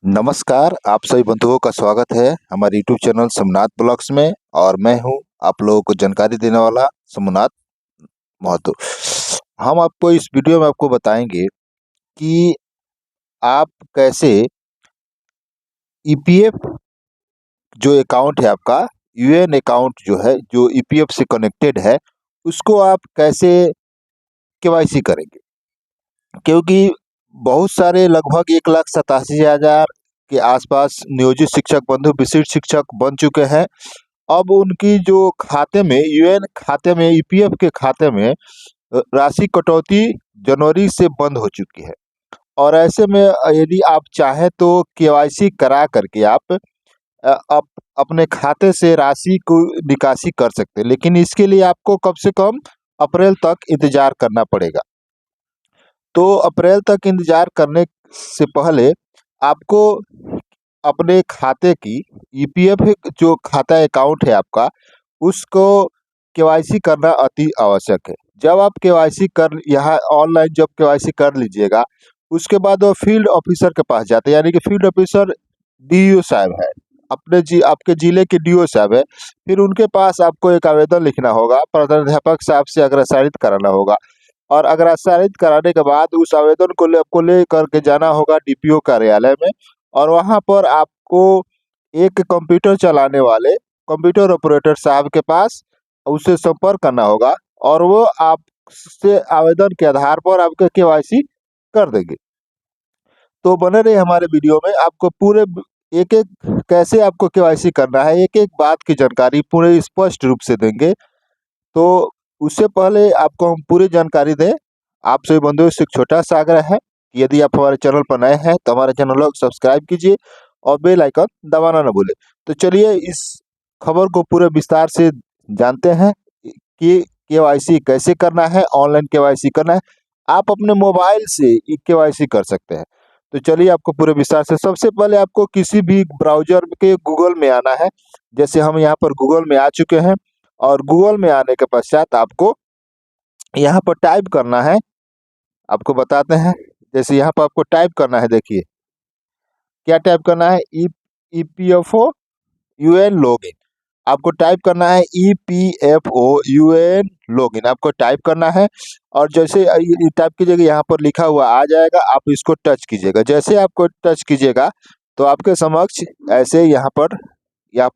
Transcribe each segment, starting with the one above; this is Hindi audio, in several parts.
नमस्कार, आप सभी बंधुओं का स्वागत है हमारे यूट्यूब चैनल सोमनाथ ब्लॉग्स में। और मैं हूं आप लोगों को जानकारी देने वाला सोमनाथ महतो। हम आपको इस वीडियो में आपको बताएंगे कि आप कैसे ईपीएफ जो अकाउंट है आपका, यूएएन अकाउंट जो है, जो ईपीएफ से कनेक्टेड है, उसको आप कैसे केवाईसी करेंगे। क्योंकि बहुत सारे लगभग 1,87,000 के आसपास नियोजित शिक्षक बंधु विशिष्ट शिक्षक बन चुके हैं। अब उनकी जो खाते में, यूएएन खाते में, ईपीएफ के खाते में राशि कटौती जनवरी से बंद हो चुकी है। और ऐसे में यदि आप चाहें तो केवाईसी करा करके आप अपने खाते से राशि को निकासी कर सकते हैं, लेकिन इसके लिए आपको कम से कम अप्रैल तक इंतजार करना पड़ेगा। तो अप्रैल तक इंतजार करने से पहले आपको अपने खाते की ईपीएफ जो खाता अकाउंट है आपका, उसको केवाईसी करना अति आवश्यक है। जब आप केवाईसी कर यहाँ ऑनलाइन जब केवाईसी कर लीजिएगा, उसके बाद वो फील्ड ऑफिसर के पास जाते हैं, यानी कि फील्ड ऑफिसर डीईओ साहब है, आपके जिले के डीईओ साहब है। फिर उनके पास आपको एक आवेदन लिखना होगा, प्रधानाध्यापक साहब से अग्रसारित कराना होगा, और अग्रसारित कराने के बाद उस आवेदन को आपको ले करके जाना होगा डीपीओ कार्यालय में। और वहाँ पर आपको एक कंप्यूटर चलाने वाले कंप्यूटर ऑपरेटर साहब के पास उससे संपर्क करना होगा, और वो आपसे आवेदन के आधार पर आपके केवाईसी कर देंगे। तो बने रहिए हमारे वीडियो में, आपको पूरे एक एक कैसे आपको केवाईसी करना है, एक एक बात की जानकारी पूरे स्पष्ट रूप से देंगे। तो उससे पहले आपको हम पूरी जानकारी दें, आप सभी बंधुओं से एक छोटा सा आग्रह है कि यदि आप हमारे चैनल पर नए हैं तो हमारे चैनल को सब्सक्राइब कीजिए और बेल आइकन दबाना न भूलें। तो चलिए इस खबर को पूरे विस्तार से जानते हैं कि केवाईसी कैसे करना है, ऑनलाइन केवाईसी करना है। आप अपने मोबाइल से केवाईसी कर सकते हैं। तो चलिए आपको पूरे विस्तार से, सबसे पहले आपको किसी भी ब्राउजर के गूगल में आना है। जैसे हम यहाँ पर गूगल में आ चुके हैं, और गूगल में आने के पश्चात आपको यहाँ पर टाइप करना है, आपको बताते हैं। जैसे यहाँ पर आपको टाइप करना है, देखिए क्या टाइप करना है, ईपीएफओ यूएएन लॉगिन। आपको टाइप करना है ईपीएफओ यूएएन लॉगिन, आपको टाइप करना है। और जैसे टाइप कीजिएगा, यहाँ पर लिखा हुआ आ जाएगा, आप इसको टच कीजिएगा। जैसे आपको टच कीजिएगा तो आपके समक्ष ऐसे यहाँ पर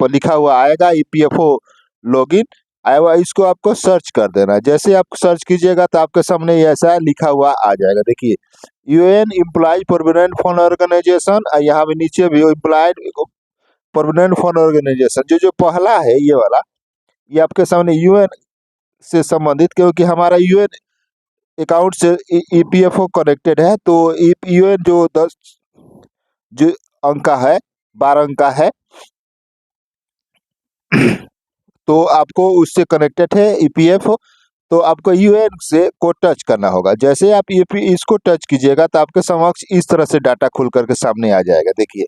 लिखा हुआ आएगा ईपीएफओ लॉगिन आएगा। इसको आपको सर्च कर देना है। जैसे आप सर्च कीजिएगा तो आपके सामने ऐसा लिखा हुआ आ जाएगा, देखिए UAN Employ Provident Fund Organisation, यहाँ पे नीचे भी एम्प्लॉय प्रोविडेंट फंड ऑर्गेनाइजेशन। जो पहला है ये वाला, ये आपके सामने यूएन से संबंधित, क्योंकि हमारा यूएन अकाउंट से ईपीएफओ कनेक्टेड है। तो यूएन जो 10 जो अंक का है, 12 अंक का है, तो आपको उससे कनेक्टेड है ईपीएफओ। तो आपको यूएन से को टच करना होगा। जैसे आप इसको टच कीजिएगा तो आपके समक्ष इस तरह से डाटा खुल करके सामने आ जाएगा। देखिए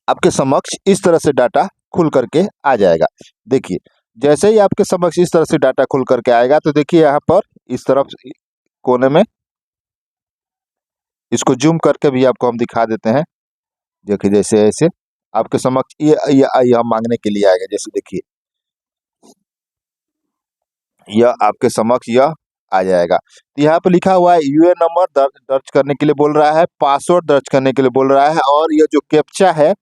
आपके समक्ष इस तरह से डाटा खुल करके आ जाएगा। देखिए जैसे ही आपके समक्ष इस तरह से डाटा खुल करके आएगा, तो देखिए यहाँ पर इस तरफ कोने में, इसको जूम करके भी आपको हम दिखा देते हैं। देखिए जैसे ऐसे आपके समक्ष ये मांगने के लिए आएगा। जैसे देखिए यह आपके समक्ष यह आ जाएगा। तो यहाँ पे लिखा हुआ है यूएएन नंबर दर्ज करने के लिए बोल रहा है, पासवर्ड दर्ज करने के लिए बोल रहा है, और यह जो कैप्चा है,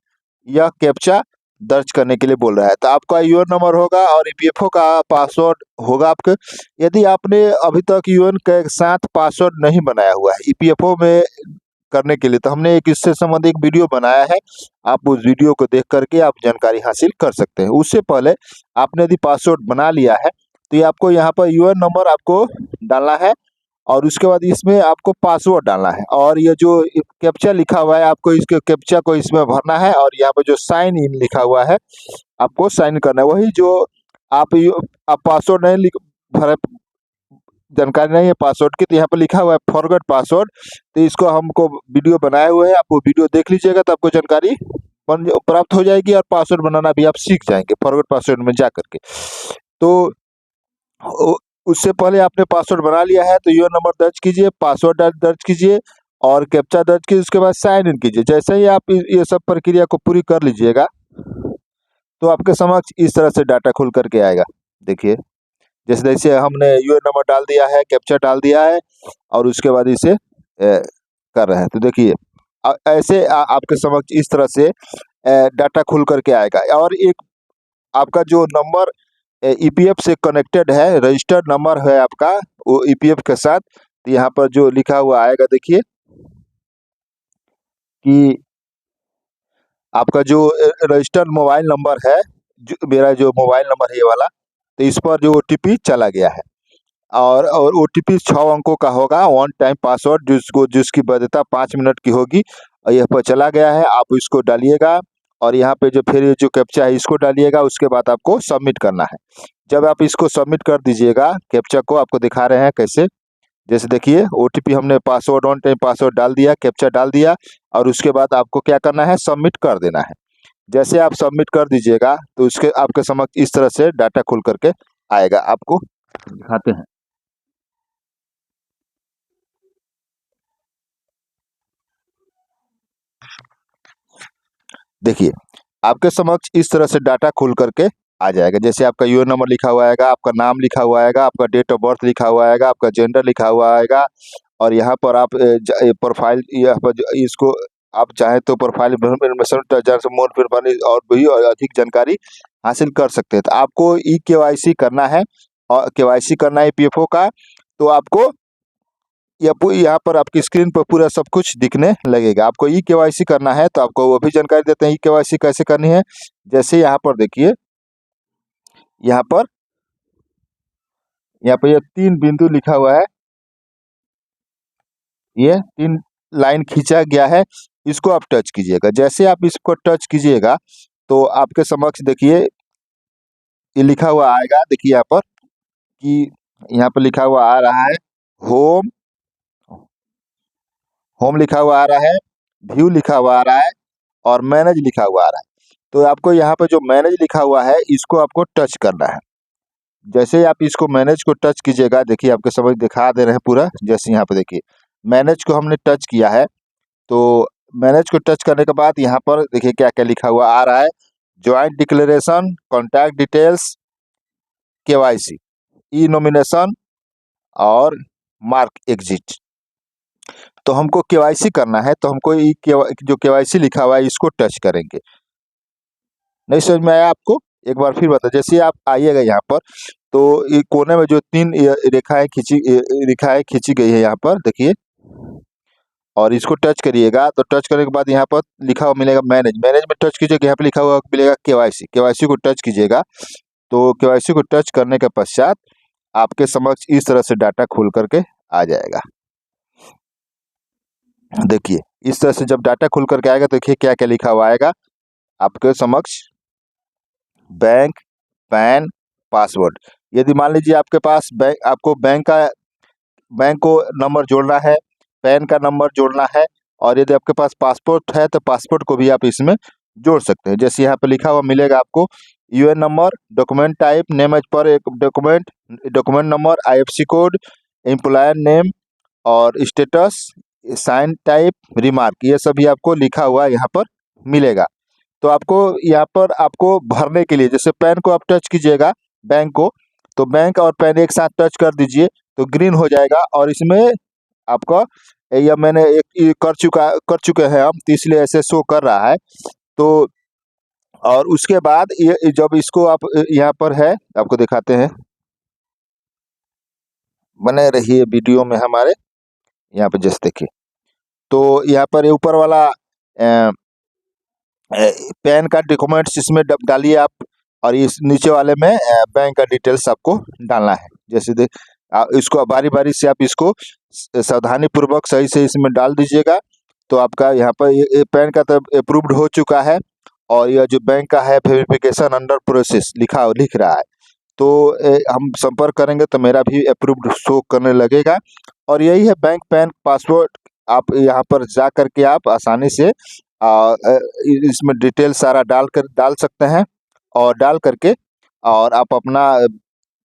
यह कैप्चा दर्ज करने के लिए बोल रहा है। तो आपका यूएएन नंबर होगा और ईपीएफओ का पासवर्ड होगा आपके। यदि आपने अभी तक यूएएन के साथ पासवर्ड नहीं बनाया हुआ है ईपीएफओ में करने के लिए, तो हमने एक इससे संबंधित एक वीडियो बनाया है, आप उस वीडियो को देख करके आप जानकारी हासिल कर सकते हैं। उससे पहले आपने यदि पासवर्ड बना लिया है तो ये आपको यहाँ पर यूएएन नंबर आपको डालना है, और उसके बाद इसमें आपको पासवर्ड डालना है, और ये जो कैप्चा लिखा हुआ है आपको इसके कैप्चा को इसमें भरना है, और यहाँ पर जो साइन इन लिखा हुआ है आपको साइन करना है। वही जो आप पासवर्ड नहीं भरे, जानकारी नहीं है पासवर्ड की, तो यहाँ पर लिखा हुआ है फॉरगेट पासवर्ड। तो इसको हमको वीडियो बनाए हुए हैं, आप वो वीडियो देख लीजिएगा तो आपको जानकारी प्राप्त हो जाएगी, और पासवर्ड बनाना भी आप सीख जाएंगे फॉरगेट पासवर्ड में जा करके। तो उ उससे पहले आपने पासवर्ड बना लिया है तो यूएएन नंबर दर्ज कीजिए, पासवर्ड दर्ज कीजिए और कैप्चा दर्ज कीजिए, उसके बाद साइन इन कीजिए। जैसे ही आप ये सब प्रक्रिया को पूरी कर लीजिएगा, तो आपके समक्ष इस तरह से डाटा खुल कर के आएगा। देखिए, जैसे-जैसे हमने यूएएन नंबर डाल दिया है, कैप्चा डाल दिया है और उसके बाद इसे कर रहे हैं। तो देखिए ऐसे आपके समक्ष इस तरह से डाटा खुल कर के आएगा और एक आपका जो नंबर ईपीएफ से कनेक्टेड है, रजिस्टर्ड नंबर है आपका वो ईपीएफ के साथ, तो यहाँ पर जो लिखा हुआ आएगा देखिए कि आपका जो रजिस्टर्ड मोबाइल नंबर है, मेरा जो मोबाइल नंबर है ये वाला, तो इस पर जो ओटीपी चला गया है और ओटीपी 6 अंकों का होगा, वन टाइम पासवर्ड जिसकी वैधता 5 मिनट की होगी और यह पर चला गया है। आप इसको डालिएगा और यहाँ पे जो फिर जो कैप्चा है इसको डालिएगा, उसके बाद आपको सबमिट करना है। जब आप इसको सबमिट कर दीजिएगा, कैप्चा को आपको दिखा रहे हैं कैसे, जैसे देखिए ओटीपी हमने पासवर्ड वन टाइम पासवर्ड डाल दिया, कैप्चा डाल दिया और उसके बाद आपको क्या करना है, सबमिट कर देना है। जैसे आप सबमिट कर दीजिएगा तो उसके आपके समक्ष इस तरह से डाटा खुल करके आएगा। आपको दिखाते हैं। देखिए, आपके समक्ष इस तरह से डाटा खुल करके आ जाएगा। जैसे आपका यूएएन नंबर लिखा हुआ आएगा, आपका नाम लिखा हुआ आएगा, आपका डेट ऑफ बर्थ लिखा हुआ आएगा, आपका जेंडर लिखा हुआ आएगा और यहाँ पर आप प्रोफाइल यहाँ पर इसको आप चाहें तो प्रोफाइल इन्फॉर्मेशन से मोर फिर बनी और भी और अधिक जानकारी हासिल कर सकते हैं। तो आपको ई-केवाईसी करना है और केवाईसी करना है ईपीएफओ का, तो आपको यहाँ पर आपकी स्क्रीन पर पूरा सब कुछ दिखने लगेगा। आपको ई-केवाईसी करना है तो आपको वो भी जानकारी देते हैं ई-केवाईसी कैसे करनी है। जैसे यहाँ पर देखिए, यहाँ पर ये 3 बिंदु लिखा हुआ है, ये 3 लाइन खींचा गया है, इसको आप टच कीजिएगा। जैसे आप इसको टच कीजिएगा तो आपके समक्ष देखिए ये लिखा हुआ आएगा, देखिए यहाँ पर कि यहाँ पर लिखा हुआ आ रहा है होम, होम लिखा हुआ आ रहा है, व्यू लिखा हुआ आ रहा है और मैनेज लिखा हुआ आ रहा है। तो आपको यहाँ पे जो मैनेज लिखा हुआ है इसको आपको टच करना है। जैसे ही आप इसको मैनेज को टच कीजिएगा, देखिए आपके समझ दिखा दे रहे हैं पूरा। जैसे यहाँ पे देखिए मैनेज को हमने टच किया है, तो मैनेज को टच करने के बाद यहाँ पर देखिए क्या-क्या लिखा हुआ आ रहा है, joint declaration, contact details, KYC, E nomination और मार्क एग्जिट। तो हमको केवाईसी करना है, तो हमको जो केवाईसी लिखा हुआ है इसको टच करेंगे। नहीं समझ में आया आपको? एक बार फिर बता, जैसे आप आइएगा यहाँ पर तो ये कोने में जो 3 रेखाएं खींची गई है यहाँ पर देखिए, और इसको टच करिएगा तो टच करने के बाद यहाँ पर लिखा हुआ मिलेगा मैनेज, मैनेज में टच कीजिएगा, यहाँ पे लिखा हुआ मिलेगा केवाईसी, केवाईसी को टच कीजिएगा। तो केवाईसी को टच करने के पश्चात आपके समक्ष इस तरह से डाटा खुल करके आ जाएगा। देखिए इस तरह से जब डाटा खुल करके आएगा तो देखिए क्या क्या लिखा हुआ आएगा आपके समक्ष, बैंक, पैन, पासवर्ड। यदि मान लीजिए आपके पास आपको बैंक को नंबर जोड़ना है, पैन का नंबर जोड़ना है और यदि आपके पास पासपोर्ट है तो पासपोर्ट को भी आप इसमें जोड़ सकते हैं। जैसे यहाँ पे लिखा हुआ मिलेगा आपको UAN number, document type, name as per एक document, document number, IFSC code, employer name और स्टेटस, साइन टाइप, रिमार्क, ये सभी आपको लिखा हुआ यहाँ पर मिलेगा। तो आपको यहाँ पर आपको भरने के लिए जैसे पैन को आप टच कीजिएगा बैंक को, तो बैंक और पैन एक साथ टच कर दीजिए तो ग्रीन हो जाएगा और इसमें आपका या मैंने एक ये कर चुके हैं हम, तो इसलिए ऐसे शो कर रहा है। तो और उसके बाद ये जब इसको आप यहाँ पर है आपको दिखाते हैं, बने रहिए वीडियो में हमारे। यहाँ पे जैसे देखिए तो यहाँ पर ये ऊपर वाला पैन का डॉक्यूमेंट्स इसमें डालिए आप और इस नीचे वाले में बैंक का डिटेल्स आपको डालना है। जैसे इसको बारी-बारी से आप इसको सावधानी पूर्वक सही से इसमें डाल दीजिएगा। तो आपका यहाँ पर ये पैन का तो अप्रूव्ड हो चुका है और यह जो बैंक का है वेरिफिकेशन अंडर प्रोसेस लिख रहा है। तो हम संपर्क करेंगे तो मेरा भी अप्रूव्ड शो करने लगेगा और यही है बैंक, पैन, पासवर्ड। आप यहाँ पर जा करके आप आसानी से इसमें डिटेल सारा डाल सकते हैं और डाल करके और आप अपना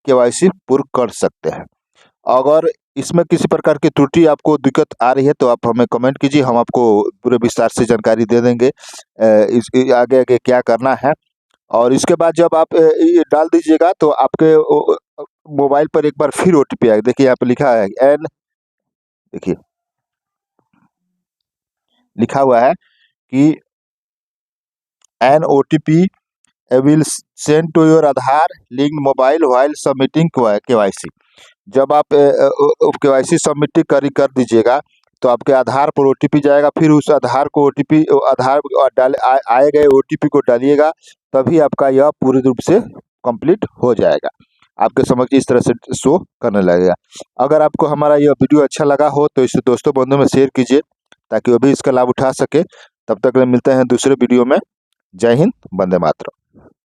केवाईसी पूर्ण कर सकते हैं। अगर इसमें किसी प्रकार की त्रुटि आपको दिक्कत आ रही है तो आप हमें कमेंट कीजिए, हम आपको पूरे विस्तार से जानकारी दे देंगे इस आगे क्या करना है। और इसके बाद जब आप ये डाल दीजिएगा तो आपके मोबाइल पर एक बार फिर ओटीपी आएगा। देखिए यहाँ पे लिखा है देखिए लिखा हुआ है कि an OTP will send to your Aadhaar linked mobile while submitting KYC. जब आप केवाईसी सबमिट कर दीजिएगा तो आपके आधार पर ओटीपी जाएगा, फिर उस आधार को आधार आए गए ओटीपी को डालिएगा, तभी आपका यह पूरी रूप से कंप्लीट हो जाएगा। आपके समझ इस तरह से शो करने लगेगा। अगर आपको हमारा यह वीडियो अच्छा लगा हो तो इसे दोस्तों बंधुओं में शेयर कीजिए ताकि वो भी इसका लाभ उठा सके। तब तक मिलते हैं दूसरे वीडियो में। जय हिंद, वंदे मातरम।